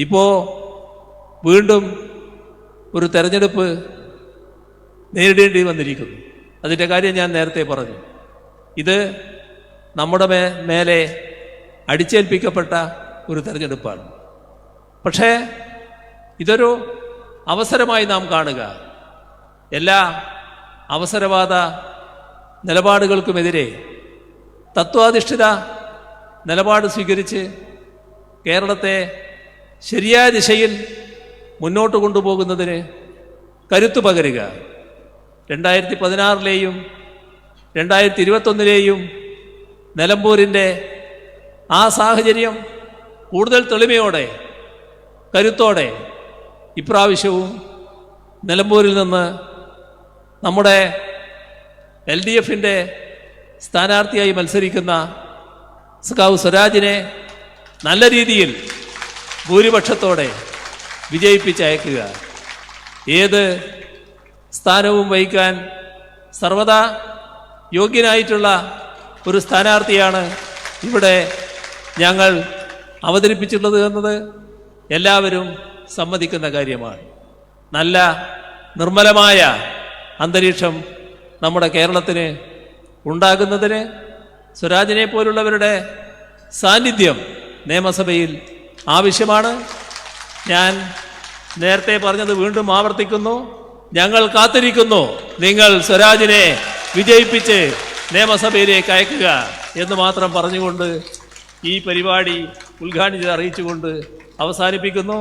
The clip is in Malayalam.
ഇപ്പോൾ വീണ്ടും ഒരു തെരഞ്ഞെടുപ്പ് നേരിടേണ്ടി വന്നിരിക്കുന്നു. അതിൻ്റെ കാര്യം ഞാൻ നേരത്തെ പറഞ്ഞു. ഇത് നമ്മുടെ മേലെ അടിച്ചേൽപ്പിക്കപ്പെട്ട ഒരു തെരഞ്ഞെടുപ്പാണ്. പക്ഷേ ഇതൊരു അവസരമായി നാം കാണുക. എല്ലാ അവസരവാദ നിലപാടുകൾക്കുമെതിരെ തത്വാധിഷ്ഠിത നിലപാട് സ്വീകരിച്ച് കേരളത്തെ ശരിയായ ദിശയിൽ മുന്നോട്ട് കൊണ്ടുപോകുന്നതിന് കരുത്തു പകരുക. 2016 2021 നിലമ്പൂരിൻ്റെ ആ സാഹചര്യം കൂടുതൽ തെളിമയോടെ കരുത്തോടെ ഇപ്രാവശ്യവും നിലമ്പൂരിൽ നിന്ന് നമ്മുടെ LDFിൻ്റെ സ്ഥാനാർത്ഥിയായി മത്സരിക്കുന്ന സഖാവ് സ്വരാജിനെ നല്ല രീതിയിൽ ഭൂരിപക്ഷത്തോടെ വിജയിപ്പിച്ചയക്കുക. ഏത് സ്ഥാനവും വഹിക്കാൻ സർവദാ യോഗ്യനായിട്ടുള്ള ഒരു സ്ഥാനാർത്ഥിയാണ് ഇവിടെ ഞങ്ങൾ അവതരിപ്പിച്ചിട്ടുള്ളത് എന്നത് എല്ലാവരും സമ്മതിക്കുന്ന കാര്യമാണ്. നല്ല നിർമ്മലമായ അന്തരീക്ഷം നമ്മുടെ കേരളത്തിന് ഉണ്ടാകുന്നതിന് സ്വരാജിനെ പോലുള്ളവരുടെ സാന്നിധ്യം നിയമസഭയിൽ ആവശ്യമാണ്. ഞാൻ നേരത്തെ പറഞ്ഞത് വീണ്ടും ആവർത്തിക്കുന്നു. ഞങ്ങൾ കാത്തിരിക്കുന്നു നിങ്ങൾ സ്വരാജിനെ വിജയിപ്പിച്ച് നിയമസഭയിലേക്ക് അയക്കുക എന്ന് മാത്രം പറഞ്ഞുകൊണ്ട് ഈ പരിപാടി ഉദ്ഘാടനം അറിയിച്ചുകൊണ്ട് അവസാനിപ്പിക്കുന്നു.